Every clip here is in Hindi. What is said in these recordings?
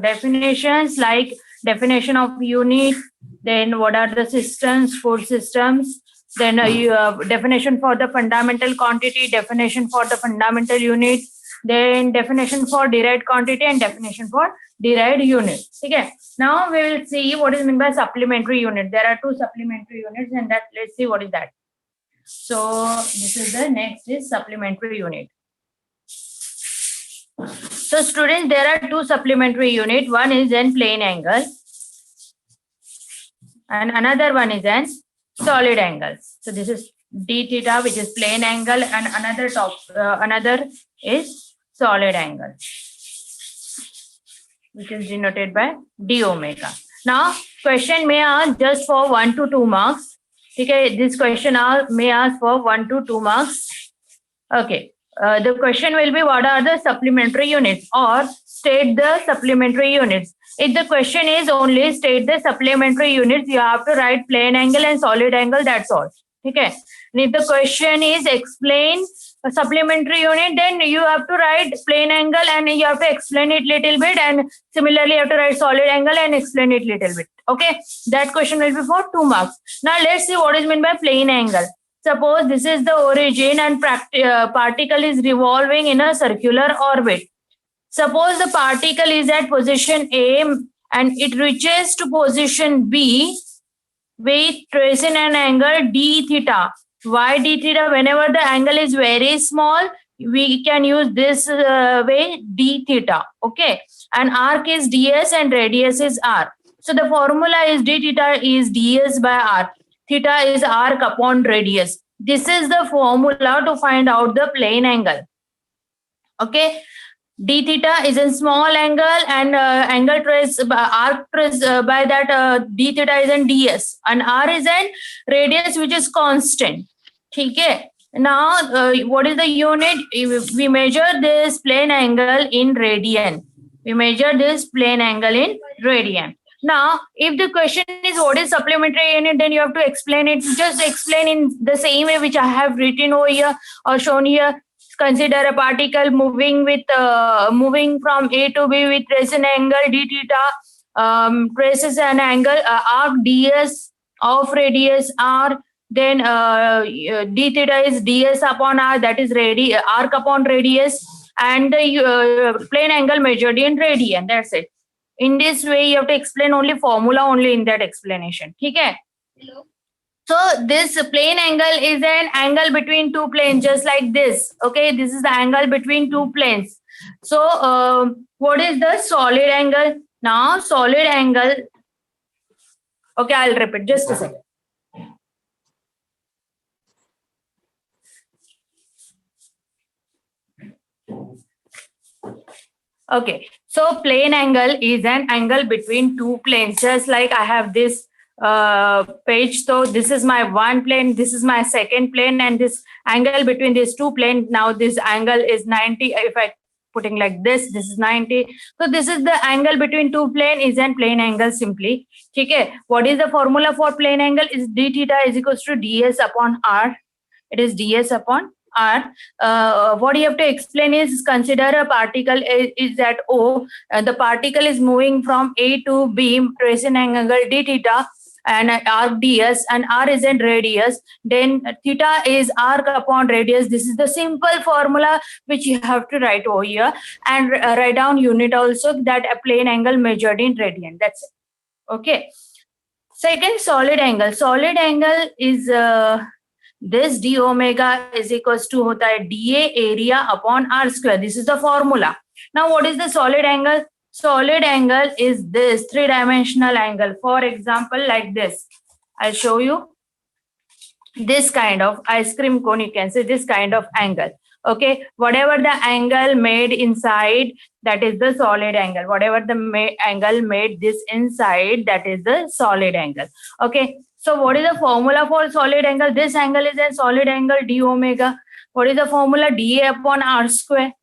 definitions like definition of unit, then what are the systems, food systems, then you have definition for the fundamental quantity, definition for the fundamental unit, then definition for derived quantity and definition for derived unit. Okay. Now we will see what is meant by supplementary unit. There are two supplementary units, and that let's see what is that. So this is the next is supplementary unit. So students, there are two supplementary unit. One is in plane angle and another one is in solid angle. So this is d theta, which is plane angle, and another is solid angle, which is denoted by d omega. Now question may ask just for 1 to 2 marks. Okay, this question may ask for 1 to 2 marks. Okay. The question will be what are the supplementary units, or state the supplementary units. If the question is only state the supplementary units, you have to write plane angle and solid angle, that's all. Okay. And if the question is explain a supplementary unit, then you have to write plane angle and you have to explain it little bit, and similarly you have to write solid angle and explain it little bit. Okay. That question will be for 2 marks. Now let's see what is meant by plane angle. Suppose this is the origin and particle is revolving in a circular orbit. Suppose the particle is at position A and it reaches to position B with tracing an angle d theta. Why d theta? Whenever the angle is very small, we can use this way d theta. Okay. And arc is ds and radius is r. So the formula is d theta is ds by r. Theta is arc upon radius. This is the formula to find out the plane angle. Okay. D theta is a small angle and angle trace arc trace by that d theta is in ds, and r is in radius, which is constant. Okay. Now what is the unit? We measure this plane angle in radian. We measure this plane angle in radian. Now, if the question is what is supplementary unit, then you have to explain it. Just explain in the same way which I have written over here or shown here. Consider a particle moving from A to B with tracing angle d theta, traces an angle arc ds of radius r. Then d theta is ds upon r, that is arc upon radius, and the plane angle measured in radian. That's it. In this way, you have to explain only formula only in that explanation. Okay. Hello. So this plane angle is an angle between two planes, just like this. Okay, this is the angle between two planes. So what is the solid angle? Now solid angle. Okay, I'll repeat. Just a second. Okay, so plane angle is an angle between two planes, just like I have this page. So this is my one plane, this is my second plane, and this angle between these two planes, now this angle is 90. If I putting like this is 90. So this is the angle between two planes, is an plane angle simply. Okay, what is the formula for plane angle? Is d theta is equals to ds upon r. It is ds upon r. What you have to explain is consider a particle is at O. The particle is moving from A to B, tracing angle d theta and arc ds, and r is in radius. Then theta is arc upon radius. This is the simple formula which you have to write over here, and write down unit also, that a plane angle measured in radian. That's it. Okay. Second, solid angle. Solid angle is this d omega is equals to hota hai dA area upon r square. This is the formula. Now what is the solid angle? Solid angle is this three-dimensional angle. For example, like this. I'll show you this kind of ice cream cone. You can say this kind of angle. Okay, whatever the angle made inside, that is the solid angle. Whatever the angle made this inside, that is the solid angle. Okay. So what is the formula for solid angle? This angle is a solid angle d omega. What is the formula? dA upon r square.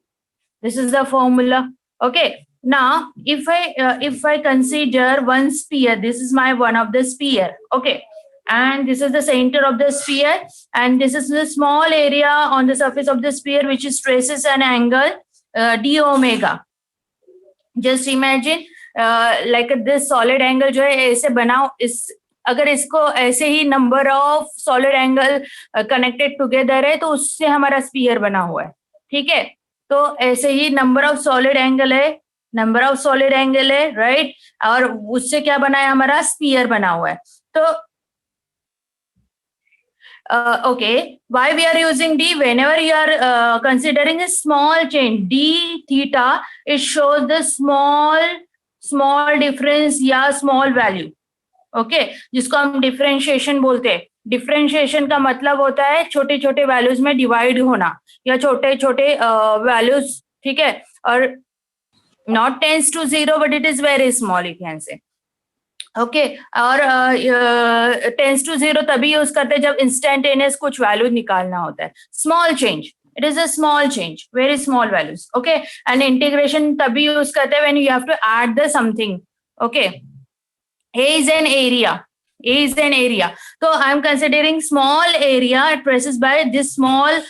This is the formula. Okay. Now, if I consider one sphere, this is my one of the sphere. Okay. And this is the center of the sphere, and this is the small area on the surface of the sphere which is traces an angle d omega. Just imagine like this solid angle जो है ऐसे बनाओ, इस अगर इसको ऐसे ही number of solid angle connected together है तो उससे हमारा स्फीयर बना हुआ है, ठीक है। तो ऐसे ही नंबर ऑफ सॉलिड एंगल है, नंबर ऑफ सॉलिड एंगल है, राइट, और उससे क्या बना है, हमारा स्फीयर बना हुआ है। तो okay, why we are using D? Whenever you are considering a small change, D theta, it shows the small difference या small value. Okay, जिसको हम डिफरेंशिएशन बोलते हैं। डिफरेंशिएशन का मतलब होता है छोटे छोटे वैल्यूज में डिवाइड होना या छोटे छोटे वैल्यूज, ठीक है, और not tends to 0 but it is very small, you can say. Okay, और टेंस टू 0 तभी यूज करते हैं जब इंस्टेंटेनियस कुछ वैल्यू निकालना होता है। Small change, it is a small change, very small values, okay. And integration तभी यूज करते हैं when you have to add the something, okay. A is an area, A is an area. So I am considering small area traces by this small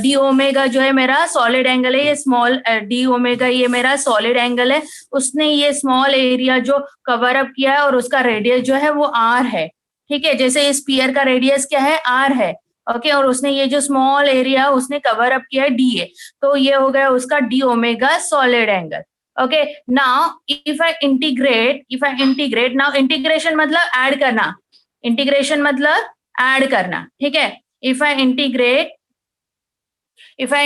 d omega जो है मेरा सॉलिड एंगल है, ये स्मॉल d ओमेगा ये मेरा सॉलिड एंगल है। उसने ये स्मॉल एरिया जो कवर अप किया है और उसका रेडियस जो है वो r है, ठीक है। जैसे इस स्फीयर का रेडियस क्या है, r है, ओके, और उसने ये जो स्मॉल एरिया उसने कवर अप किया है d है, तो ये हो गया उसका d omega solid angle. Okay, now if I integrate, now integration मतलब add करना, integration मतलब add करना, ठीक है। if I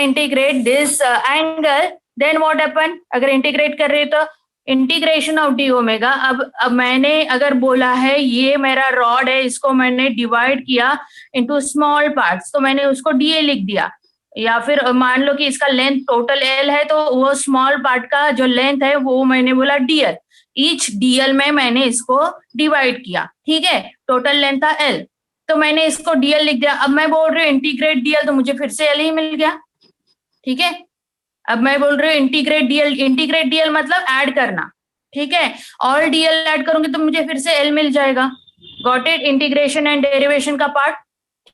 integrate this angle, then what happen, अगर integrate कर रहे तो इंटीग्रेशन ऑफ डी ओमेगा। अब मैंने अगर बोला है ये मेरा रॉड है, इसको मैंने डिवाइड किया इनटू स्मॉल पार्ट्स, तो मैंने उसको डीए लिख दिया। या फिर मान लो कि इसका लेंथ टोटल एल है, तो वो स्मॉल पार्ट का जो लेंथ है वो मैंने बोला डीएल। ईच डीएल में मैंने इसको डिवाइड किया, ठीक है, टोटल लेंथ था एल, तो मैंने इसको डीएल लिख दिया। अब मैं बोल रही हूँ इंटीग्रेट डीएल, तो मुझे फिर से एल ही मिल गया, ठीक है। अब मैं बोल रही हूँ इंटीग्रेट डीएल मतलब ऐड करना, ठीक है, और डीएल ऐड करूंगी तो मुझे फिर से एल मिल जाएगा। Got it, integration and derivation का पार्ट,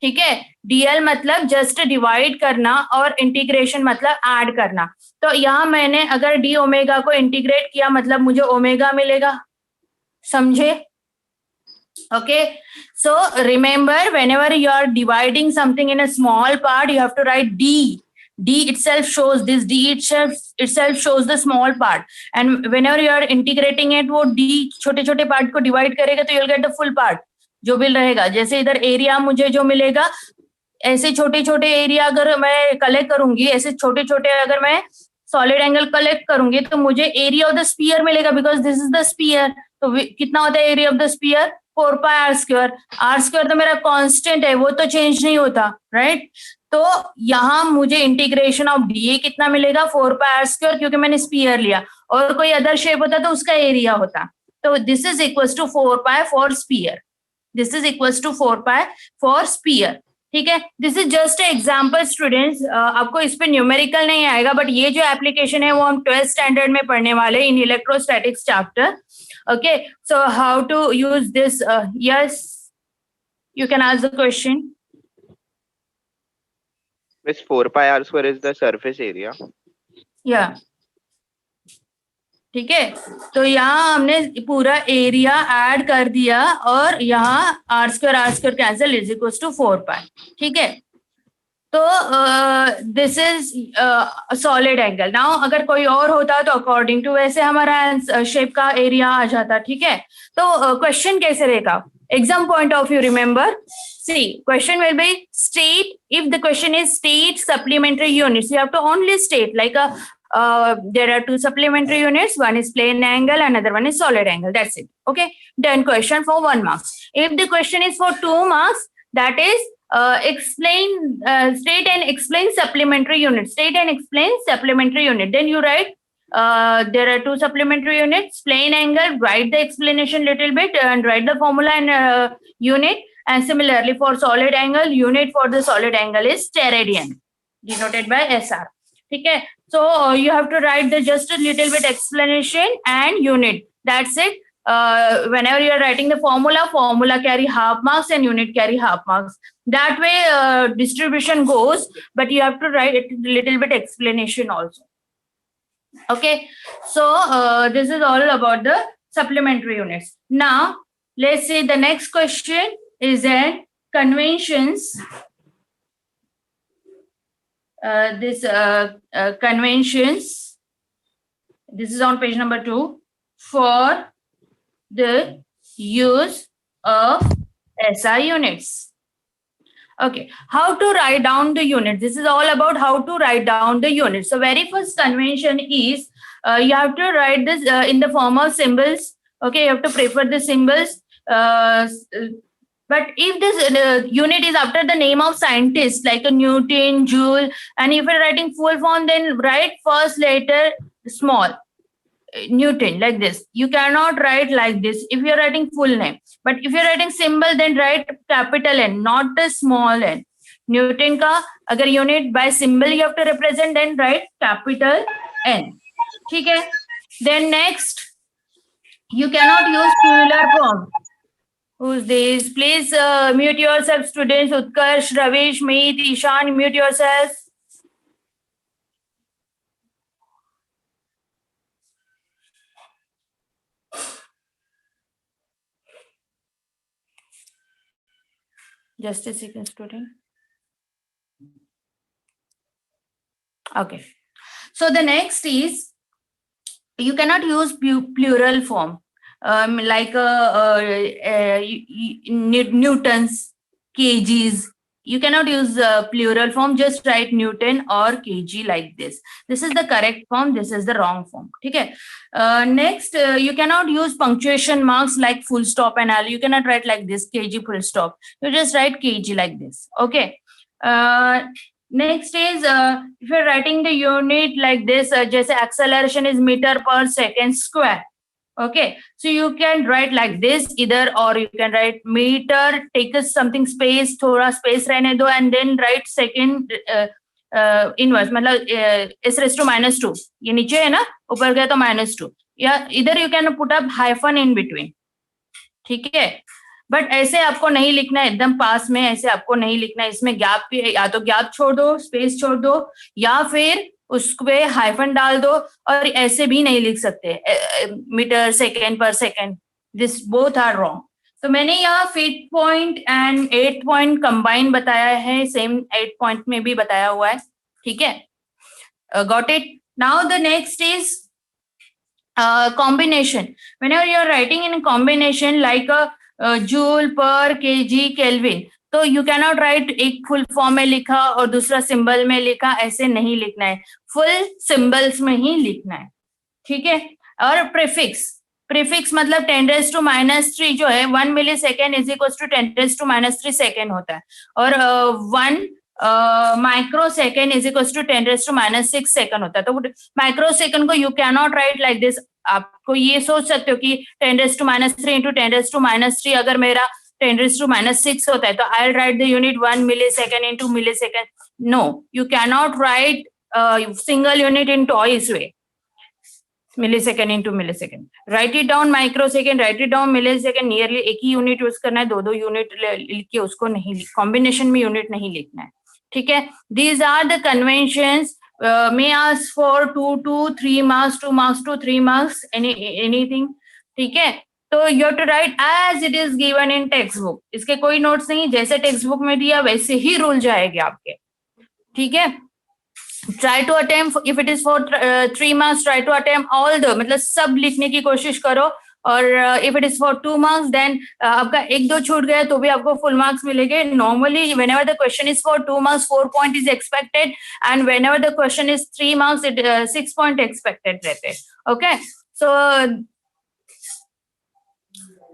ठीक है। डीएल मतलब जस्ट डिवाइड करना और इंटीग्रेशन मतलब ऐड करना। तो यहाँ मैंने अगर डी ओमेगा को इंटीग्रेट किया मतलब मुझे ओमेगा मिलेगा, समझे? Okay, so remember whenever you are dividing something in a small part, you have to write D. D itself shows this, D itself shows the small part, and whenever you are integrating it, वो D छोटे छोटे पार्ट को डिवाइड करेगा तो you'll get the full part जो भी रहेगा। जैसे इधर एरिया मुझे जो मिलेगा, ऐसे छोटे छोटे एरिया अगर मैं कलेक्ट करूंगी, ऐसे छोटे छोटे अगर मैं सॉलिड एंगल कलेक्ट करूंगी तो मुझे एरिया ऑफ द स्फीयर मिलेगा, because this is the sphere. तो कितना होता है area of the sphere, 4 pi r square. R square तो मेरा कांस्टेंट है, वो तो चेंज नहीं होता, राइट। तो यहाँ मुझे इंटीग्रेशन ऑफ डीए कितना मिलेगा, 4 पाई आर स्क्वायर, क्योंकि मैंने स्फीयर लिया, और कोई अदर शेप होता तो उसका एरिया होता। तो this is equal to 4 pi for sphere, this is equal to 4 pi for sphere, ठीक है। This is just example students, आपको इस पे न्यूमेरिकल नहीं आएगा, बट ये जो एप्लीकेशन है वो हम 12th स्टैंडर्ड में पढ़ने वाले in electrostatics chapter. Okay, so how to use this, yes you can ask the question. Miss, 4 pi r square is the surface area. Yeah, ठीक है। तो यहाँ हमने पूरा एरिया ऐड कर दिया और यहाँ r square cancel is equal to 4 pi, ठीक है। तो this is solid angle. Now अगर कोई और होता तो अकॉर्डिंग टू वैसे हमारा शेप का एरिया आ जाता, ठीक है। तो क्वेश्चन कैसे रहेगा, exam point of view, remember, see, question will be state, if the question is state supplementary units, you have to only state like there are 2 supplementary units, one is plane angle, another one is solid angle, that's it. Okay, then question for 1 mark. If the question is for 2 marks, that is state and explain supplementary unit, state and explain supplementary unit, then you write there are 2 supplementary units, plane angle, write the explanation little bit and write the formula and unit. And similarly for solid angle, unit for the solid angle is steradian, denoted by SR. ठीक है, so you have to write the just a little bit explanation and unit, that's it. Whenever you are writing the formula carry half marks and unit carry half marks. That way distribution goes, but you have to write a little bit explanation also. Okay, so this is all about the supplementary units. Now let's see, the next question is that conventions. Conventions. This is on page number 2 for the use of SI units. Okay, how to write down the unit? This is all about how to write down the unit. So very first convention is you have to write this in the form of symbols. Okay, you have to prefer the symbols. But if this unit is after the name of scientist like a Newton, Joule, and if you're writing full form, then write first letter small. Newton, like this. You cannot write like this if you're writing full name. But if you're writing symbol, then write capital N, not the small n. Newton का अगर unit by symbol you have to represent, then write capital N. ठीक है? Then next, you cannot use plural form. Who's this? Please mute yourself, students. Utkarsh, Ravish, Meet, Ishan, mute yourself. Just a second, student. Okay. So the next is you cannot use plural form like Newtons, kgs. You cannot use plural form. Just write Newton or kg like this. This is the correct form. This is the wrong form. Okay. Next, you cannot use punctuation marks like full stop and all. You cannot write like this kg full stop. You just write kg like this. Okay. Next is if you're writing the unit like this, just acceleration is meter per second square. Okay, so you can write like this either, or you can write meter, take something space, थोड़ा space रहने दो, and then write second inverse, मतलब s raised to -2. ये नीचे है ना, ऊपर गया तो -2. या इधर you can put up hyphen in between. ठीक है, बट ऐसे आपको नहीं लिखना है एकदम पास में, ऐसे आपको नहीं लिखना है. इसमें गैप भी, या तो गैप छोड़ दो, स्पेस छोड़ दो, या फिर उसपे हाइफन डाल दो. और ऐसे भी नहीं लिख सकते मीटर सेकेंड पर second. This both are wrong. तो मैंने यहाँ 5th point and 8th point combine बताया है, सेम 8th पॉइंट में भी बताया हुआ है. ठीक है, got it. Now the next is combination. Whenever you are writing in a combination like a joule per kg kelvin, तो यू कैनॉट राइट एक फुल फॉर्म में लिखा और दूसरा सिंबल में लिखा, ऐसे नहीं लिखना है. फुल सिंबल्स में ही लिखना है. ठीक है. और प्रीफिक्स, प्रीफिक्स मतलब 10⁻³ जो है 1 millisecond is equal to 10⁻³ second होता है. और 1 microsecond is equal to 10⁻⁻6 second होता है. तो माइक्रो सेकेंड को you cannot write like this. आपको ये सोच सकते हो कि 10⁻³ इंटू 10⁻³ अगर मेरा 10⁻⁻6 होता है तो I write the unit 1 millisecond into millisecond. No, you cannot write single unit in this way. Millisecond into millisecond. Write it down microsecond, write it down millisecond. Nearly एक ही यूनिट यूज करना है, दो यूनिट लिख के उसको नहीं, कॉम्बिनेशन में यूनिट नहीं लिखना है. ठीक है. These are the conventions. may ask for 2 3 marks, 2 marks to 3 marks, anything. ठीक है. तो you have to write as it is given in textbook. इसके कोई नोट्स नहीं, जैसे टेक्स्ट बुक में दिया वैसे ही रूल जाएंगे आपके. ठीक है. try to attempt, if it is for 3 marks, try to attempt all the, मतलब सब लिखने की कोशिश करो. और if it is for 2 marks, then आपका 1-2 छूट गया तो भी आपको full marks मिलेंगे. Normally whenever the question is for 2 marks, 4 point is expected, and whenever the question is 3 marks, it 6 point expected रहते. Okay, so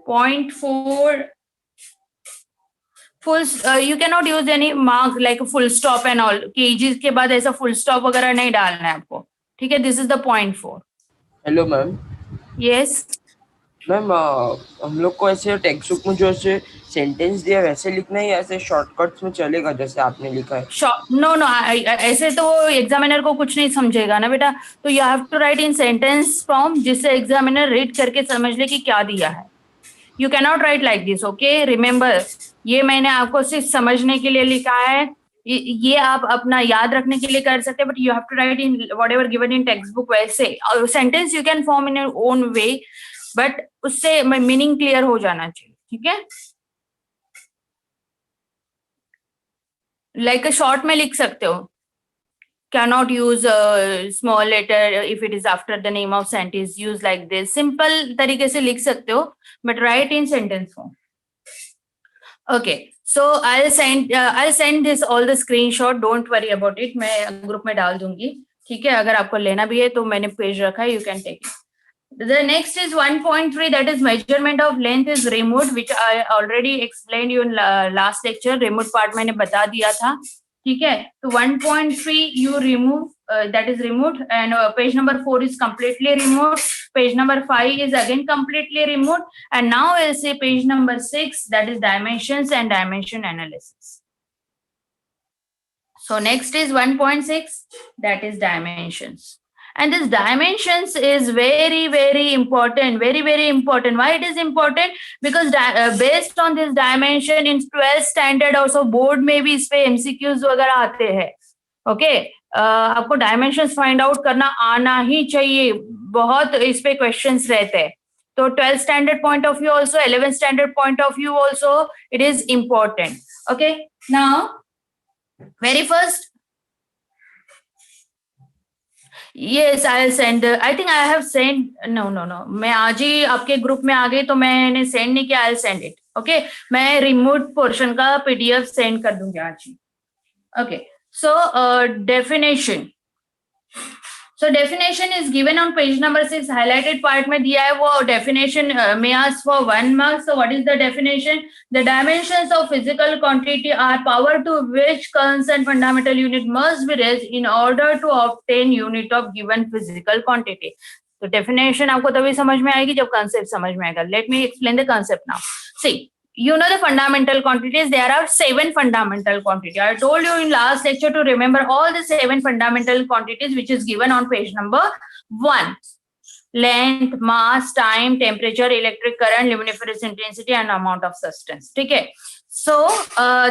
0.4 full, you cannot use any mark like a full stop and all. kgs के बाद ऐसा full stop वगैरह नहीं डालना है आपको. ठीक है. This is the 0.4. Hello ma'am. Yes. Ma'am हम लोग को ऐसे टेक्स्ट बुक में जो ऐसे सेंटेंस दिया वैसे लिखना है या ऐसे शॉर्टकट्स में चलेगा जैसे आपने लिखा है? नो नो, ऐसे तो एग्जामिनर को कुछ नहीं समझेगा ना बेटा. तो you have to write in sentence form जिससे एग्जामिनर रीड करके समझ ले कि क्या दिया है. You cannot write like this. Okay, remember, ये मैंने आपको सिर्फ समझने के लिए लिखा है. ये आप अपना याद रखने के लिए कर सकते हैं, but you have to write in whatever given in textbook. वैसे sentence you can form in your own way, but उससे मीनिंग क्लियर हो जाना चाहिए. ठीक है, लाइक शॉर्ट में लिख सकते हो, cannot use a small letter if it is after the name of sentence, use like this. Simple तरीके से लिख सकते हो, but write in sentence form. Okay, so I'll send this all the screenshot. Don't worry about it. मैं ग्रुप में डाल दूंगी. ठीक है, अगर आपको लेना भी है तो मैंने पेज रखा है, you can take it. The next is 1.3, that is measurement of length is removed, which I already explained you in last lecture. Removed part मैंने बता दिया था. ठीक है, तो 1.3 you remove, that is removed, and page number 4 is completely removed. Page number 5 is again completely removed, and now we'll see page number 6, that is dimensions and dimension analysis. So next is 1.6, that is dimensions. And this dimensions is very, very important, very, very important. Why it is important? Because based on this dimension in 12th standard also board में भी इस पे MCQs वगैरह आते हैं. Okay, आपको dimensions find out करना आना ही चाहिए. बहुत इस पे questions रहते हैं. तो 12th standard point of view also, 11th standard point of view also, it is important. Okay, now very first. Yes, I'll send. I think I have sent. No. मैं आज ही आपके ग्रुप में आ गई तो मैंने सेंड नहीं किया. I'll send it. Okay, मैं रिमूव पोर्शन का PDF सेंड कर दूंगी आज ही. Okay, so definition. So definition is given on page number 6. Highlighted part में दिया है वो definition may ask for 1 mark. So what is the definition? The dimensions of physical quantity are power to which constant fundamental unit must be raised in order to obtain unit of given physical quantity. So definition आपको तभी समझ में आएगी जब concept समझ में आएगा. Let me explain the concept now. See, you know the fundamental quantities. There are 7 fundamental quantities. I told you in last lecture to remember all the 7 fundamental quantities which is given on page number 1. Length, mass, time, temperature, electric current, luminiferous intensity, and amount of substance. ठीक है. So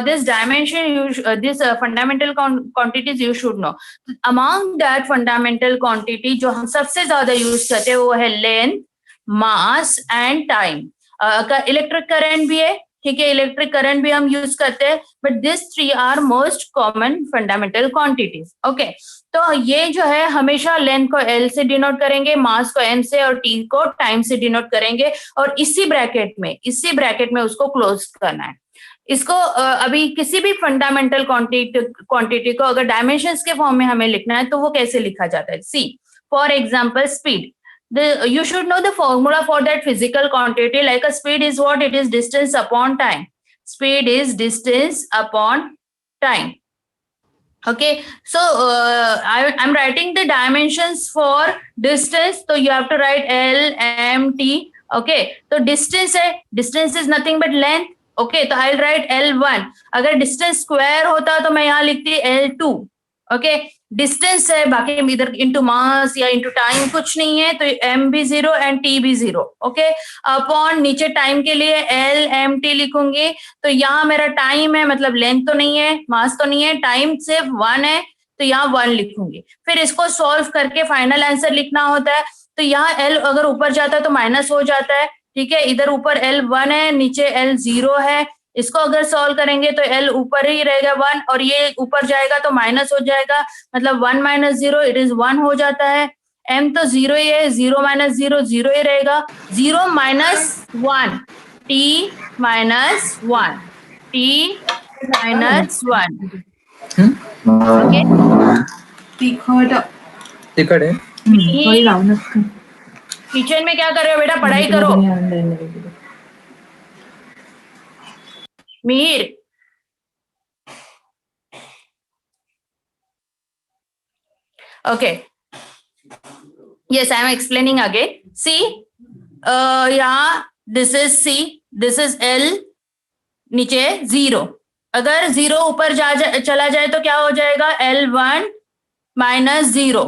this dimension, this fundamental quantities you should know. Among that fundamental quantity जो हम सबसे ज्यादा यूज करते हैं वो है length, mass, and time. Electric current भी है. ठीक है, इलेक्ट्रिक करंट भी हम यूज करते हैं, but this 3 are most common fundamental quantities. Okay, तो ये जो है हमेशा लेंथ को L से डिनोट करेंगे, मास को M से और T को टाइम से डिनोट करेंगे, और इसी ब्रैकेट में उसको क्लोज करना है. इसको अभी किसी भी फंडामेंटल क्वांटिटी को अगर डायमेंशंस के फॉर्म में हमें लिखना है तो वो कैसे लिखा जाता है. See for example speed. You should know the formula for that physical quantity. Like a speed is what? It is distance upon time. Speed is distance upon time. Okay, so I'm writing the dimensions for distance. So you have to write L, M, T. Okay, so distance है, distance is nothing but length. Okay, तो I'll write L1. अगर distance square होता तो मैं यहाँ लिखती L2. ओके, डिस्टेंस है, बाकी इधर इंटू मास या इंटू टाइम कुछ नहीं है, तो m भी 0 एंड t भी 0. ओके, अपॉन नीचे टाइम के लिए L M T लिखूंगी. तो यहाँ मेरा टाइम है, मतलब लेंथ तो नहीं है, मास तो नहीं है, टाइम सिर्फ 1 है, तो यहाँ 1 लिखूंगी. फिर इसको सॉल्व करके फाइनल आंसर लिखना होता है. तो यहाँ L अगर ऊपर जाता है तो माइनस हो जाता है. ठीक है, इधर ऊपर L 1 है, नीचे L 0 है. इसको अगर सॉल्व करेंगे तो L ऊपर ही रहेगा 1, और ये ऊपर जाएगा तो माइनस हो जाएगा, मतलब 1 minus 0 इट इज 1 हो जाता है. M तो 0 ही है, 0 minus 0 0 ही रहेगा. 0 minus 1 T minus 1 T minus 1. Okay, तिखट है. किचन में क्या कर रहे हो बेटा? पढ़ाई करो. Mihir. Okay. Yes, I am explaining again. See, यहाँ this is C, this is L, नीचे 0. अगर 0 ऊपर चला जाए तो क्या हो जाएगा? L1 minus 0.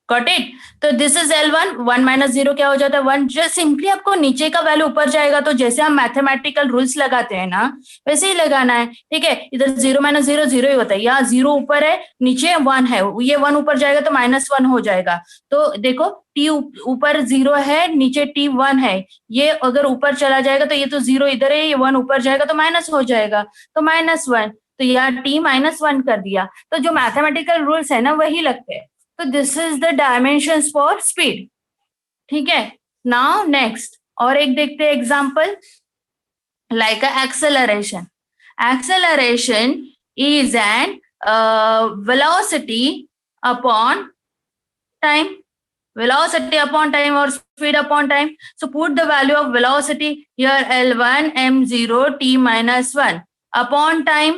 Got it. तो दिस इज L1, 1 माइनस 0 क्या हो जाता है 1। जस्ट सिंपली आपको नीचे का वैल्यू ऊपर जाएगा, तो जैसे हम मैथमेटिकल रूल्स लगाते हैं ना वैसे ही लगाना है, ठीक है। इधर 0 माइनस 0 0 ही होता है, यहाँ 0 ऊपर है नीचे 1 है, ये 1 ऊपर जाएगा तो -1 हो जाएगा। तो देखो t ऊपर 0 है नीचे t 1 है, ये अगर ऊपर चला जाएगा तो ये तो 0 इधर है, ये 1 ऊपर जाएगा तो माइनस हो जाएगा, तो -1, तो यहाँ t -1 कर दिया। तो जो मैथमेटिकल रूल्स है ना वही लगते हैं। तो this is the dimensions for speed, ठीक है। नाउ नेक्स्ट और एक देखते हैं example, like acceleration. Acceleration is an velocity upon time, velocity upon time or speed upon time. So put the value of velocity here, L1 m0 t minus 1 upon time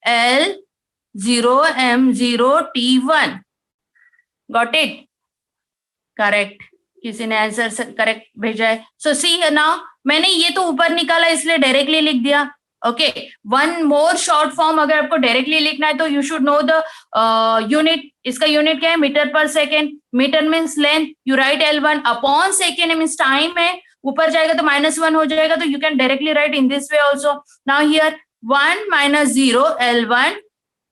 L0 m0 t1. Got it? Correct, किसी ने आंसर करेक्ट भेजा है। सो सी नाउ मैंने ये तो ऊपर निकाला इसलिए डायरेक्टली लिख दिया। Okay, one more short form, अगर आपको डायरेक्टली लिखना है तो you should know the unit. इसका यूनिट क्या है, मीटर पर second. Metre means length, you write L1 upon second means time है, ऊपर जाएगा तो -1 हो जाएगा, तो you can directly write in this way also. Now here 1 minus 0 L1,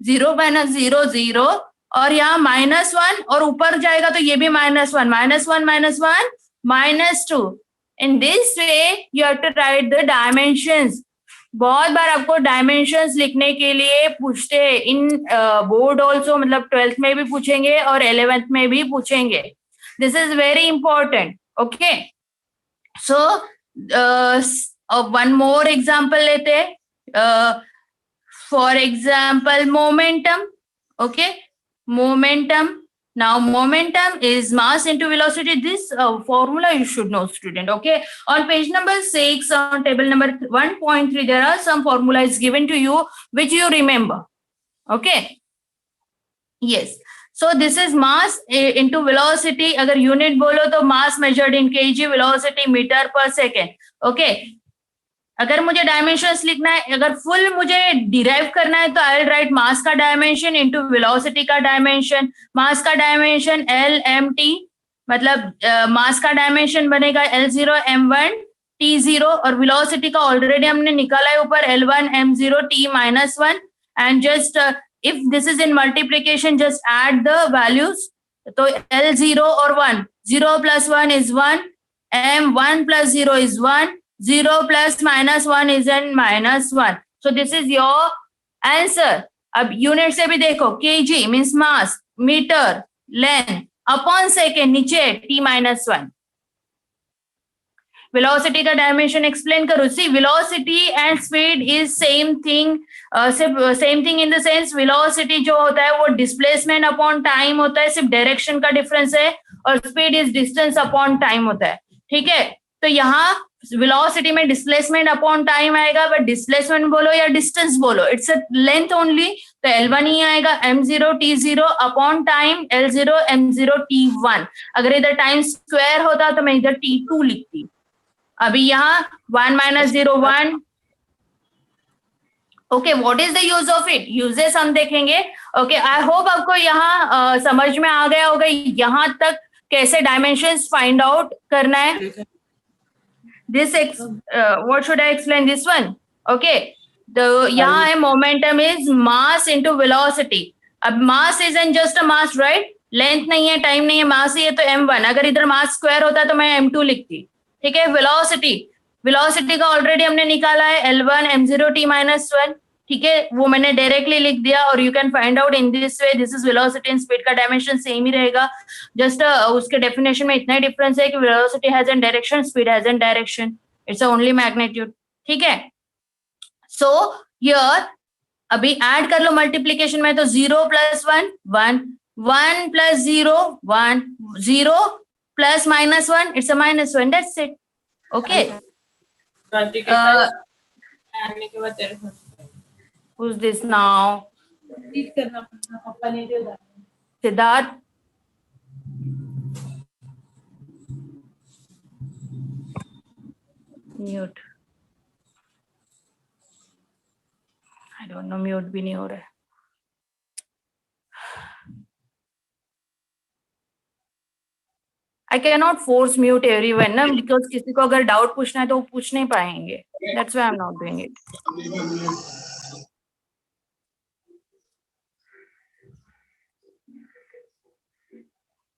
0 minus 0 0, और यहाँ -1 और ऊपर जाएगा तो ये भी -1, -1 -2। In this way you have to write the dimensions. बहुत बार आपको डायमेंशंस लिखने के लिए पूछते हैं इन बोर्ड ऑल्सो, मतलब 12th में भी पूछेंगे और 11th में भी पूछेंगे। This is very important. Okay, so one more example लेते हैं। For example momentum. Okay, momentum. Now momentum is mass into velocity. This formula you should know, student. Okay, on page number 6 on table number 1.3 there are some formulas given to you which you remember. Okay, yes, so this is mass into velocity. अगर unit बोलो तो mass measured in kg, velocity meter per second. Okay, अगर मुझे डायमेंशंस लिखना है, अगर फुल मुझे डिराइव करना है तो आई विल राइट मास का डायमेंशन इनटू वेलोसिटी का डायमेंशन। मास का डायमेंशन LMT, मतलब मास का डायमेंशन बनेगा L0 m1 t0, और वेलोसिटी का ऑलरेडी हमने निकाला है ऊपर L1 m0 t -1, and just if this is in multiplication just add the values. तो L0 और 1, 0 + 1 is 1, m1 + 0 is 1, 0 plus -1 is n -1. So this is your answer. अब यूनिट से भी देखो, kg means mass, metre, length, upon second नीचे t -1। वेलोसिटी का डायमेंशन एक्सप्लेन करो। See velocity and speed is same thing, same thing in the sense velocity जो होता है वो डिस्प्लेसमेंट अपॉन टाइम होता है, सिर्फ डायरेक्शन का डिफरेंस है, और speed is distance upon time होता है, ठीक है। तो यहाँ वेलोसिटी में डिस्प्लेसमेंट अपॉन टाइम आएगा, बट डिस्प्लेसमेंट बोलो या डिस्टेंस बोलो इट्स अ लेंथ ओनली, तो L1 ही आएगा, m0 t0 upon time L0 m0 t1। अगर इधर टाइम स्क्वायर होता तो मैं इधर t2 लिखती। अभी यहाँ 1 - 0 1। Okay, what is the use of it, uses हम देखेंगे। ओके, आई होप आपको यहाँ समझ में आ गया होगा यहाँ तक कैसे डायमेंशंस फाइंड आउट करना है। This what should I explain this one? Okay, the यहाँ है momentum is mass into velocity. अब mass isn't just a mass, right? Length नहीं है, time नहीं है, mass ही है, तो m1। अगर इधर mass square होता तो मैं m2 लिखती, ठीक है। velocity का ऑलरेडी हमने निकाला है L1 m0 t -1, ठीक है, वो मैंने डायरेक्टली लिख दिया, और you can find out in this way. This is velocity and speed का डायमेंशन सेम ही रहेगा, जस्ट उसके डेफिनेशन में इतना ही डिफरेंस है कि velocity has an direction, speed has an direction, it's only magnitude, ठीक है। सो हियर अभी ऐड कर लो मल्टीप्लीकेशन में, तो 0 + 1 1, 1 + 0 1, 0 + -1 it's a -1, that's it. Okay, who's this now? Siddharth? Mute. I don't know, mute भी नहीं हो रहा है। I cannot force mute everyone ना, because किसी को अगर डाउट पूछना है तो वो पूछ नहीं पाएंगे. That's why I'm not doing it.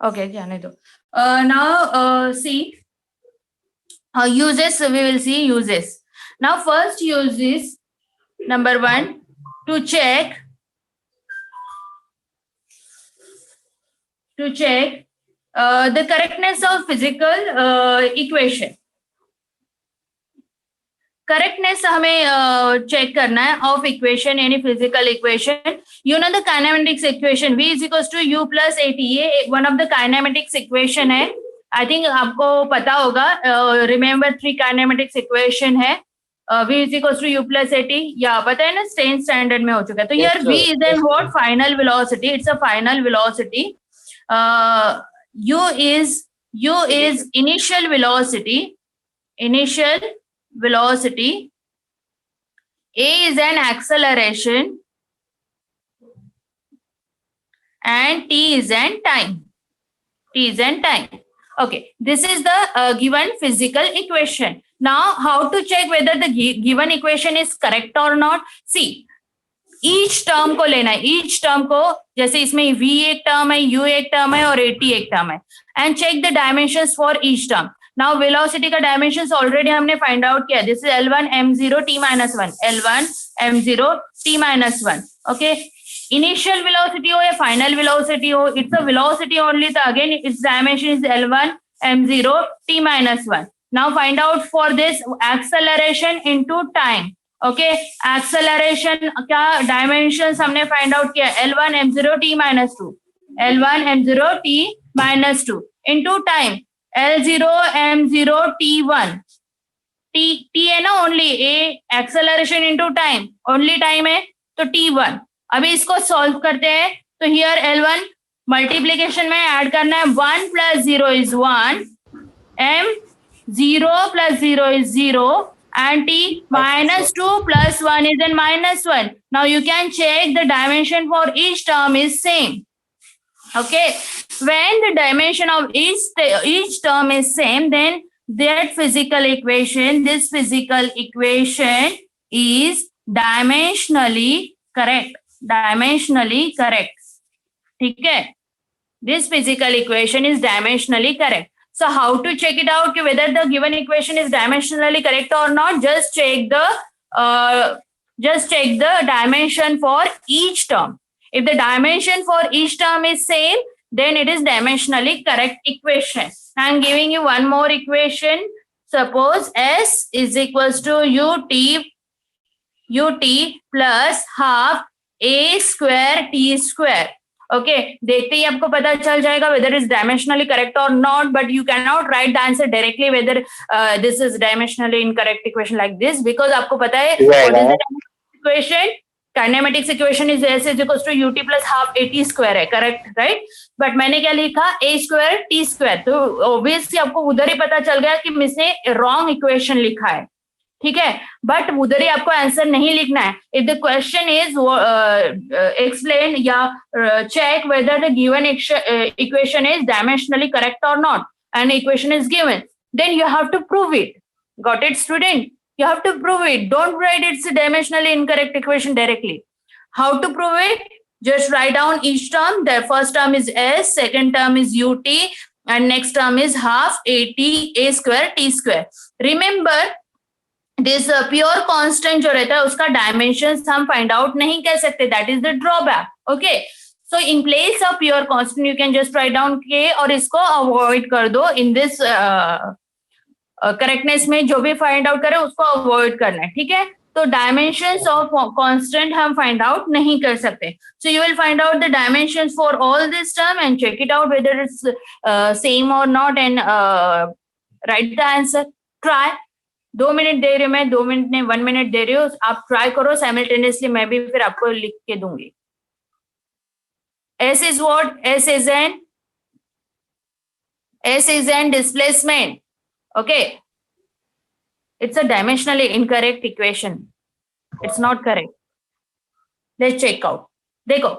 Okay, जाने दो. Now see uses. We will see uses. Now first use is number 1 to check the correctness of physical equation. Correctness हमें चेक करना है ऑफ इक्वेशन यानी physical equation. You know the kinematics equation V is equals to U plus AT. ये one of the kinematics equation है. आई थिंक आपको पता होगा. रिमेम्बर 3 काइनेमेटिक्स इक्वेशन है. V is equals to U plus AT. या पता है ना, स्टैंडर्ड में हो चुका है. तो here V is an what? Final velocity. It's a final velocity. U is initial velocity. A is an acceleration and T is an time. Okay, this is the given physical equation. Now, how to check whether the given equation is correct or not? See, each term को लेना है. Each term को, जैसे इसमें V एक term है, U एक term है और AT एक term है. And check the dimensions for each term. Now velocity का dimensions already हमने find out किया. This is L1 m0 t minus 1. L1 m0 t minus 1. Okay. Initial velocity हो या final velocity हो, it's a velocity only. So again, its dimension is L1 m0 t minus 1. Now find out for this acceleration into time. Okay. Acceleration का dimensions हमने find out किया. L1 m0 t minus 2. L1 m0 t minus 2 into time. L0 m0 t1. t है ना only. A acceleration into time, only time है तो t1. अभी इसको सॉल्व करते हैं. तो here L1 मल्टीप्लीकेशन में ऐड करना है. 1 plus 0 is 1. m 0 plus 0 is 0 and t minus 2 plus 1 is then minus 1. Now you can check the dimension for each term is same. Okay, when the dimension of each term is same, then this physical equation is dimensionally correct. ठीक है, this physical equation is dimensionally correct. So how to check it out whether the given equation is dimensionally correct or not? Just check the dimension for each term. If the dimension for each term is same, then it is dimensionally correct equation. I am giving you one more equation. Suppose S is equals to ut plus half a square t square. Okay, देखते ही आपको पता चल जाएगा whether it's dimensionally correct or not, but you cannot write the answer directly whether this is dimensionally incorrect equation like this, because आपको पता है what is the equation? Kinematics equation is S is equals to ut plus half AT square है, correct, right? But मैंने क्या लिखा? A square T square. तो obviously आपको उधर ही पता चल गया कि मैंने wrong equation लिखा है. ठीक है, बट उधर ही आपको आंसर नहीं लिखना है. If the question is explain या check whether the given equation is dimensionally correct or not, and equation is given, then you have to prove it. Got it, student? You have to prove it. Don't write it's a dimensionally incorrect equation directly. How to prove it? Just write down each term. The first term is S, second term is ut, and next term is half AT A square T square. Remember, this pure constant जो रहता है उसका dimensions हम find out नहीं कर सकते. That is the drawback. Okay. So in place of pure constant, you can just write down K और इसको avoid कर दो. In this करेक्टनेस में जो भी फाइंड आउट करें उसको अवॉइड करना है. ठीक है, तो डायमेंशंस ऑफ कांस्टेंट हम फाइंड आउट नहीं कर सकते. So you will find out the dimensions for all this term and check it out whether it's same or not and write the answer. Try. 2 minute दे रही हूँ मैं, 2 मिनट नहीं 1 मिनट दे रही हूँ. आप ट्राई करो साइमल्टेनियसली, मैं भी फिर आपको लिख के दूंगी. S is what? S is an displacement. Okay, it's a dimensionally incorrect equation. It's not correct. Let's check out. देखो,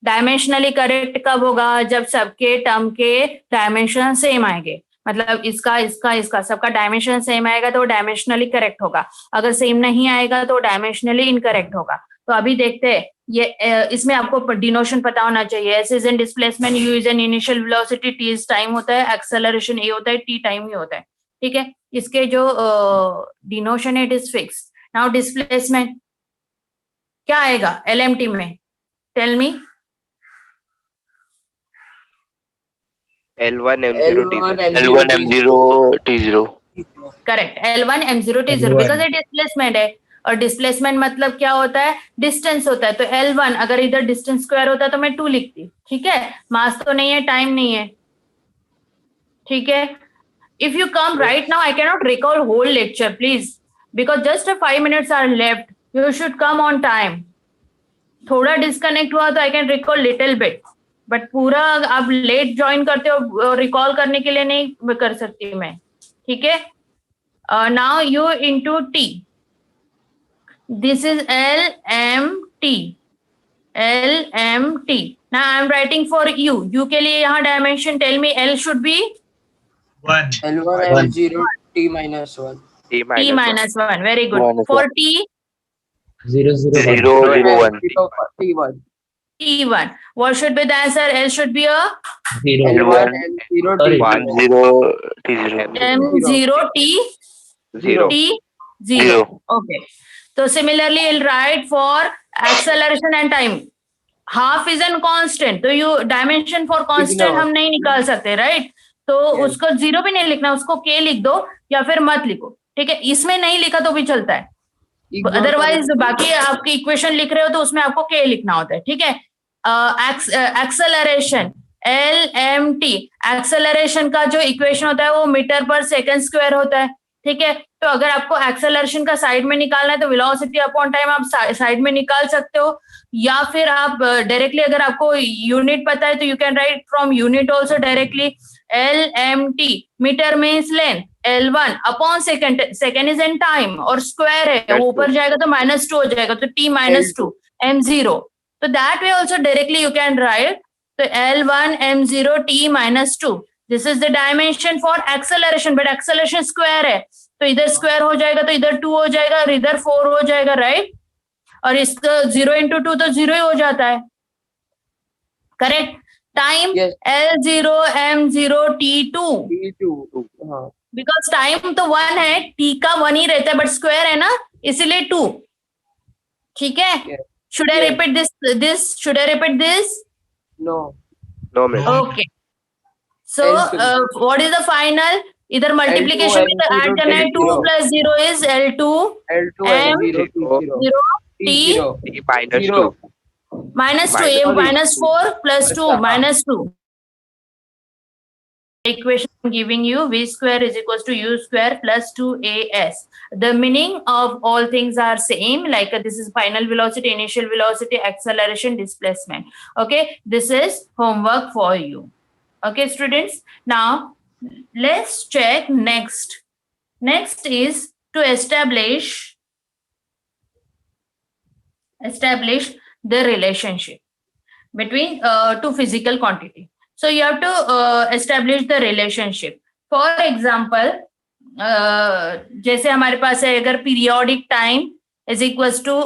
डायमेंशनली करेक्ट कब होगा? जब सबके टर्म के डायमेंशन सेम आएंगे, मतलब इसका इसका इसका सबका डायमेंशन सेम आएगा तो डायमेंशनली करेक्ट होगा, अगर सेम नहीं आएगा तो डायमेंशनली इनकरेक्ट होगा। तो अभी देखते हैं ये इसमें आपको डिनोशन पता होना चाहिए। S is in displacement, you is an initial velocity, T is time होता है, एक्सेलरेशन ए होता है, टी टाइम ही होता है। ठीक है, इसके जो डिनोशन है it is fix. Now displacement क्या आएगा एलएमटी में? Tell me. L1 M0 T0. L1 M0 T0. Correct, L1 M0 T0 because ये डिस्प्लेसमेंट है, और डिस्प्लेसमेंट मतलब क्या होता है? डिस्टेंस होता है। तो L1 अगर इधर डिस्टेंस स्क्वायर होता तो मैं 2 लिखती। ठीक है, मास तो नहीं है, टाइम नहीं है। ठीक है, if you come right now, I cannot recall whole lecture, please, because just 5 minutes are left. You should come on time. थोड़ा डिस्कनेक्ट हुआ तो I can recall little bit, but पूरा आप लेट ज्वाइन करते हो, रिकॉल करने के लिए नहीं कर सकती मैं। ठीक है, now u into t, this is l m t, l m t. Now I am writing for you, u के लिए यहाँ dimension tell me. L should be 1. L1 M0 T minus 1. T T minus 1, very good. Minus For one. T, 0 0 1. T1. T1. What should be the answer? L should be a 0 L1 M0 Sorry. T0. 0 T0. M0 T 0. T 0. Okay. So similarly, we'll write for acceleration and time. Half is a constant. तो you dimension for constant Ignore. हम नहीं निकाल सकते, right? तो उसको 0 भी नहीं लिखना, उसको K लिख दो या फिर मत लिखो। ठीक है, इसमें नहीं लिखा तो भी चलता है, अदरवाइज बाकी आपकी इक्वेशन लिख रहे हो तो उसमें आपको K लिखना होता है। ठीक है, एक्सेलरेशन LMT, एक्सेलरेशन का जो इक्वेशन होता है वो मीटर पर सेकंड स्क्वायर होता है। ठीक है, तो अगर आपको एक्सेलरेशन का साइड में निकालना है तो वेलोसिटी अपॉन टाइम आप साइड में निकाल सकते हो, या फिर आप डायरेक्टली अगर आपको यूनिट पता है तो you can write from unit also directly. LMT metre means length, L1 upon second, second is in time और स्क्वायर है, वो ऊपर जाएगा तो -2 हो जाएगा, तो T -2 M0। तो that way also directly you can right. तो L1 M0 T -2, this is the dimension for acceleration, but acceleration square है तो इधर स्क्वायर हो जाएगा तो इधर 2 हो जाएगा और इधर 4 हो जाएगा, राइट? और इसका 0 × 2 तो 0 ही हो जाता है, correct? Time Yes. L0 M0 T2, T2. हाँ. बिकॉज टाइम तो 1 है, T का 1 ही रहता है बट स्क्वायर है ना, इसीलिए 2। ठीक है, Yes. Should I Yes. Repeat this should I repeat this? No. No, miss. Okay, so L2. What is the final? इधर मल्टीप्लीकेशन में L2, ऐड करना है, 2 L0. + 0 is L2 L2 M0 T0. 0 T T0. T minus Zero. 2. -2, ये -4 + 2 -2। Equation I'm giving you, v square is equals to u square plus 2as. The meaning of all things are same, like this is final velocity, initial velocity, acceleration, displacement. Okay, this is homework for you. Okay, students. Now let's check next. Next is to establish the relationship between two physical quantity. So you have to establish the relationship. For example, जैसे हमारे पास है, अगर periodic time is equals to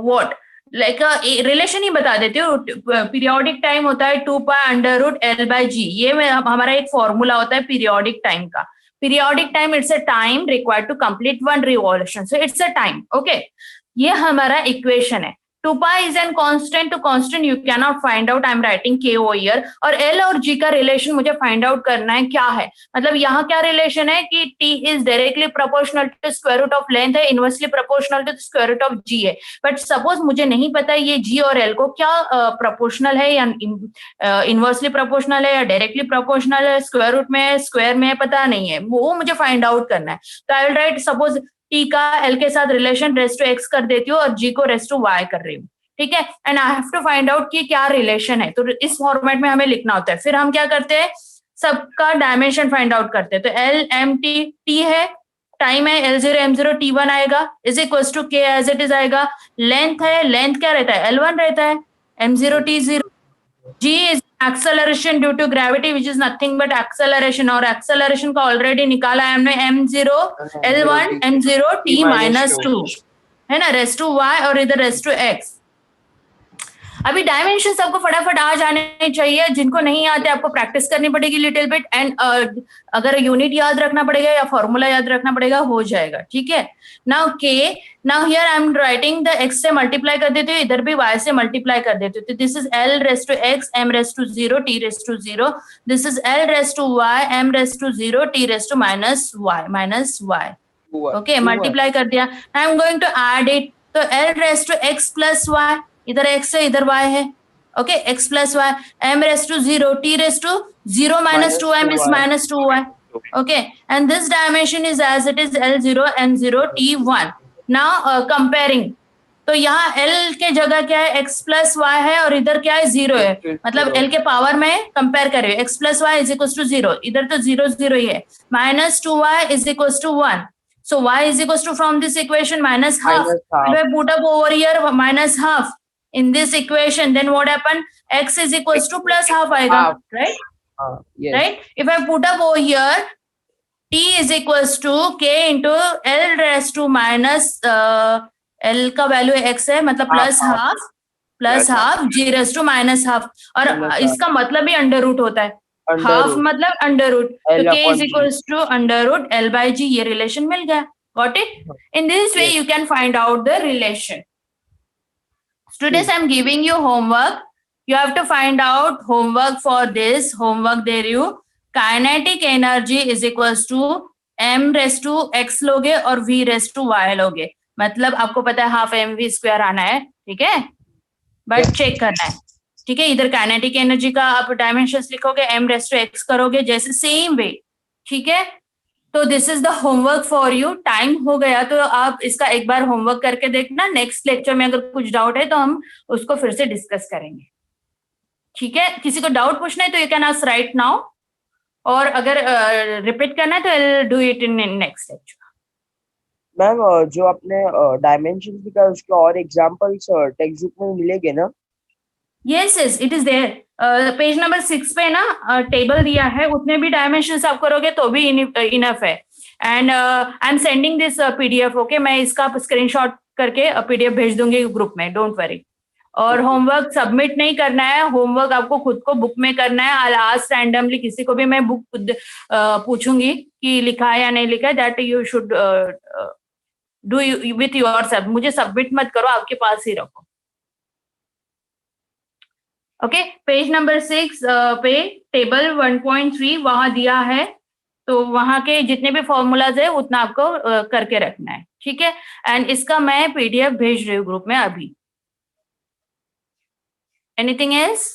what? Like relation ही बता देती हूँ। पीरियोडिक टाइम होता है 2π√L/g। ये हमारा एक फॉर्मूला होता है पीरियोडिक टाइम का। Periodic time it's a time required to complete 1 revolution, so it's a time. Okay, ये हमारा इक्वेशन है। 2π is an constant, to constant you cannot find out, I am writing k over here। और L और G का रिलेशन मुझे फाइंड आउट करना है क्या है, मतलब यहाँ क्या रिलेशन है कि T is directly proportional to square root of length है, inversely proportional to square root of G है। बट सपोज मुझे नहीं पता ये G और L को क्या प्रोपोर्शनल है या इनवर्सली प्रोपोर्शनल है या डायरेक्टली प्रोपोर्शनल है, स्क्वायर रूट में है, स्क्वायर में है, पता नहीं है, वो मुझे फाइंड आउट करना है। तो I will write suppose T का L के साथ रिलेशन रेस्ट टू x कर देती हूँ और G को रेस्ट टू y कर रही हूँ। ठीक है, and I have to find out कि क्या रिलेशन है, तो इस फॉर्मेट में हमें लिखना होता है। फिर हम क्या करते हैं, सबका डायमेंशन फाइंड आउट करते हैं। तो LMT T है, टाइम है L0 M0 T1 आएगा, is equals to K as it is आएगा। लेंथ है, लेंथ क्या रहता है, L1 रहता है, M0 T0 G is acceleration due to gravity, which is nothing but acceleration, और acceleration का already निकाला है हमने m0 L1 m0 t minus 2 है ना, रेस्ट टू y और इधर रेस्ट टू x। अभी डायमेंशन सबको फटाफट आ जाने चाहिए, जिनको नहीं आते आपको प्रैक्टिस करनी पड़ेगी लिटिल बिट, एंड अगर यूनिट याद रखना पड़ेगा या फॉर्मूला याद रखना पड़ेगा, हो जाएगा, ठीक है। Now k, now here I am writing the x से मल्टीप्लाई कर देती हूँ, इधर भी y से मल्टीप्लाई कर देती हूँ, तो this is l raised to x m raised to 0 t raised to 0, this is l raised to y m raised to 0 t raised to minus y, okay, multiply कर दिया। I am going to add it, तो l raised to x plus y, इधर x है इधर y है, okay, x plus y, m raised to 0 t raised to 0 minus 2m is minus 2y, okay, and this dimension is as it is L0 n0 t1। now comparing, तो यहाँ L के जगह क्या है, x प्लस y है और इधर क्या है 0 है, मतलब L के पावर में कंपेयर कर रही हूँ, x plus y is equal to 0, इधर तो 0 0 ही है, minus 2y is equal to 1, so y is equals to from this equation minus half, if I put up over here minus half in this equation, then what happen, x is equals to plus half आएगा, right? Yes. Right? If I put up over here, t is equals to k into l raised to minus l का वैल्यू x है, मतलब plus half plus half g raised to minus half, और इसका मतलब भी अंडर रूट होता है, हाफ मतलब अंडर रूट, तो k is equals to under root l by g, ये रिलेशन मिल गया, got it? In this way you can find out the relation. Students, I'm giving you homework. You have to find out homework for this. Homework there you. Kinetic energy is equals to m raised to x लोगे और v raised to y लोगे, मतलब आपको पता है हाफ mv स्क्वायर आना है, ठीक है, बट चेक करना है, ठीक है। इधर काइनेटिक एनर्जी का आप डायमेंशंस लिखोगे, m raised to x करोगे जैसे सेम वे, ठीक है। तो this is the homework for you. Time हो गया तो आप इसका एक बार होमवर्क करके देखना, नेक्स्ट लेक्चर में अगर कुछ डाउट है तो हम उसको फिर से डिस्कस करेंगे, ठीक है। किसी को डाउट पूछना है तो you can ask right now, और अगर रिपीट करना है तो I will do it in next lecture. Ma'am जो आपने डायमेंशन दिखाया उसके और एग्जांपल्स टेक्स्ट बुक में मिलेंगे ना? Yes yes, it is there, page number 6 पे ना टेबल दिया है, उतने भी डायमेंशंस आप करोगे तो भी इनफ है। And I am sending this PDF, okay, मैं इसका स्क्रीनशॉट करके पीडीएफ भेज दूंगी ग्रुप में, डोंट वरी। और होमवर्क सबमिट नहीं करना है, होमवर्क आपको खुद को बुक में करना है। आई आस्क रैंडमली, किसी को भी मैं बुक पूछूंगी कि लिखा है या नहीं लिखा है, that you should do with yourself, मुझे सबमिट मत करो, आपके पास ही रखो, ओके। पेज नंबर 6 पे टेबल 1.3 वहां दिया है, तो वहां के जितने भी फॉर्मूलाज है उतना आपको करके रखना है, ठीक है। एंड इसका मैं पीडीएफ भेज रही हूँ ग्रुप में अभी। Anything else?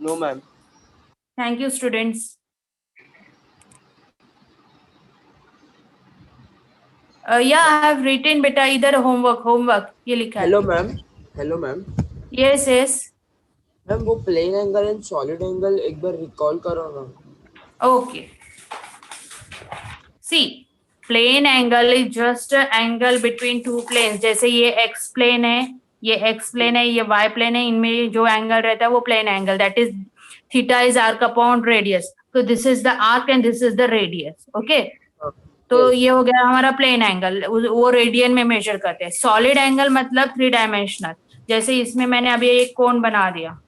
No ma'am. Thank you students. या आई हैव रिटन बेटा, इधर होमवर्क ये लिखा है। Hello ma'am. Hello ma'am. Yes yes ma'am, वो plane angle and solid angle एक बार रिकॉल करो ना। Okay, see plane angle is just angle between two planes, जैसे ये एक्स प्लेन है, ये एक्स प्लेन है, ये वाई प्लेन है, इनमें जो एंगल रहता है वो plane angle, that is theta is arc upon radius, तो this is the arc and this is the radius, okay. तो ये हो गया हमारा प्लेन एंगल, वो रेडियन में मेजर करते हैं। सॉलिड एंगल मतलब 3 डायमेंशनल, जैसे इसमें मैंने अभी एक कोन बना दिया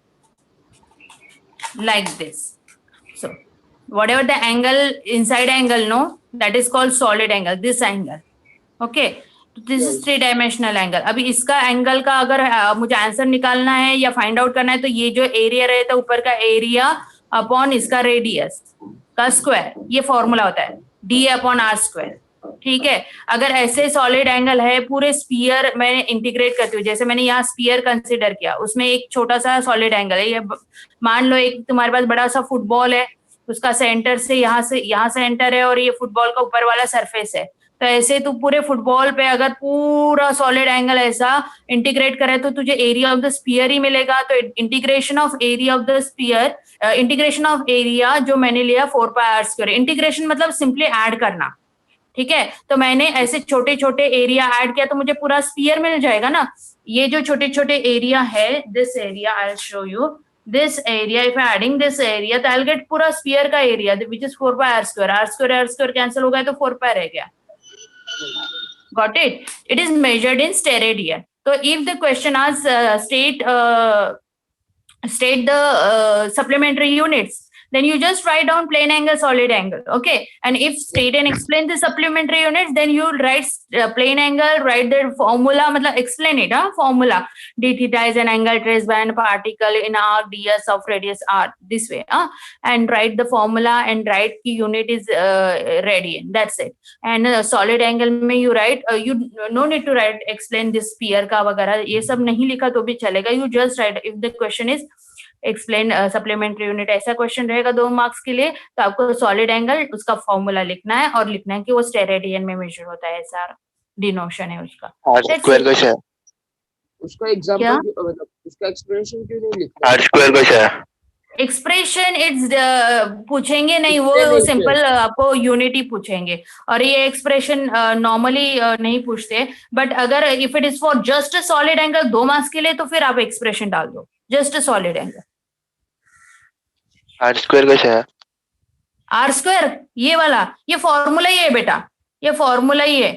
like this, so whatever the angle inside angle, no, that is called solid angle, this angle, okay, this is 3 dimensional angle। अभी इसका एंगल का अगर मुझे आंसर निकालना है या फाइंड आउट करना है, तो ये जो एरिया रहता है ऊपर का एरिया अपॉन इसका रेडियस का स्क्वायर, ये फॉर्मूला होता है d अपॉन r स्क्वायर, ठीक है। अगर ऐसे सॉलिड एंगल है, पूरे स्फीयर मैं इंटीग्रेट करती हूँ, जैसे मैंने यहाँ स्फीयर कंसीडर किया, उसमें एक छोटा सा सॉलिड एंगल है, ये मान लो एक तुम्हारे पास बड़ा सा फुटबॉल है, उसका सेंटर से यहाँ सेंटर है और ये फुटबॉल का ऊपर वाला सरफेस है, तो ऐसे तू पूरे फुटबॉल पे अगर पूरा सॉलिड एंगल ऐसा इंटीग्रेट करे तो तुझे एरिया ऑफ द स्फीयर ही मिलेगा। तो integration of area of the sphere, integration of area जो मैंने लिया 4 पाई r स्क्वायर, इंटीग्रेशन मतलब सिंपली ऐड करना, ठीक है, तो मैंने ऐसे छोटे छोटे एरिया ऐड किया तो मुझे पूरा स्फीयर मिल जाएगा ना। ये जो छोटे छोटे एरिया है, this area I will show you, this area, if I adding this area तो I'll get पूरा sphere का area which is 4 by r square cancel हो गया तो 4 pi रह गया। Got it? It is measured in steradian. So if the question asks state the supplementary units, then you just write down plane angle, solid angle, okay? And if state and explain the supplementary units, then you write plane angle, write the formula, मतलब explain it, formula. D theta is an angle traced by a particle in arc ds of radius r, this way, and write the formula and write the unit is radian, that's it. And solid angle में you write, you no need to write explain this sphere का वगैरह, ये सब नहीं लिखा तो भी चलेगा, you just write if the question is explain supplementary unit, ऐसा क्वेश्चन रहेगा 2 मार्क्स के लिए, तो आपको सॉलिड एंगल उसका फॉर्मूला लिखना है और लिखना है कि वो स्टेरेडियन में मेजर होता है, ऐसा डिनोशन है उसका। आर स्क्वायर का क्या? उसका एग्जांपल मतलब उसका एक्सप्लेनेशन क्यों नहीं लिखते? आर स्क्वायर का क्या? एक्सप्रेशन इट्स पूछेंगे नहीं, वो सिंपल आपको यूनिटी पूछेंगे, और ये एक्सप्रेशन नॉर्मली नहीं पूछते, बट अगर if it is for just solid angle 2 marks के लिए तो फिर आप एक्सप्रेशन डाल दो, just solid angle. R square का क्या? आर स्क्वायर ये वाला, ये फॉर्मूला ही है बेटा, ये फॉर्मूला ही है,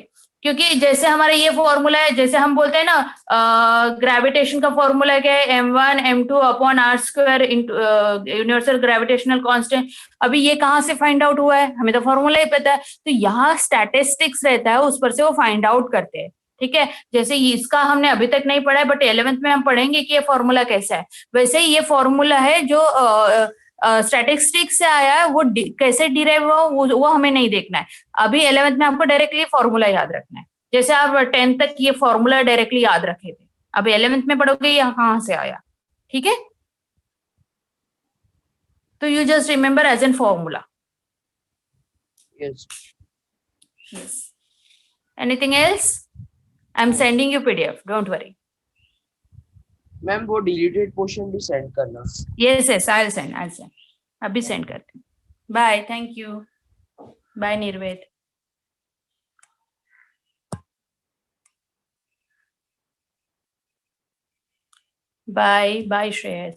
क्योंकि जैसे हमारा ये फॉर्मूला है, जैसे हम बोलते हैं ना ग्रेविटेशन का फॉर्मूला क्या है, m1 m2 upon R square universal gravitational constant. अभी ये कहाँ से फाइंड आउट हुआ है, हमें तो फॉर्मूला ही पता है, तो यहाँ स्टैटिस्टिक्स रहता है, उस पर से वो फाइंड आउट करते हैं, ठीक है। जैसे इसका हमने अभी तक नहीं पढ़ा है, बट 11th में हम पढ़ेंगे कि ये फॉर्मूला कैसा है, वैसे ही ये फॉर्मूला है जो स्टैटिस्टिक्स से आया है, वो कैसे डिराइव हुआ वो हमें नहीं देखना है। अभी 11th में आपको डायरेक्टली फॉर्मूला याद रखना है, जैसे आप 10th तक ये फॉर्मूला डायरेक्टली याद रखे थे, अब 11th में पढ़ोगे ये कहाँ से आया, ठीक है। तो you just remember as an formula. Yes Yes. Anything else? I'm sending you PDF, don't worry. Ma'am वो डिलीटेड पोर्शन भी सेंड करना। Yes, I'll send. अभी सेंड करती हूँ। Bye, thank you. Bye, Nirved. Bye, Shreyas.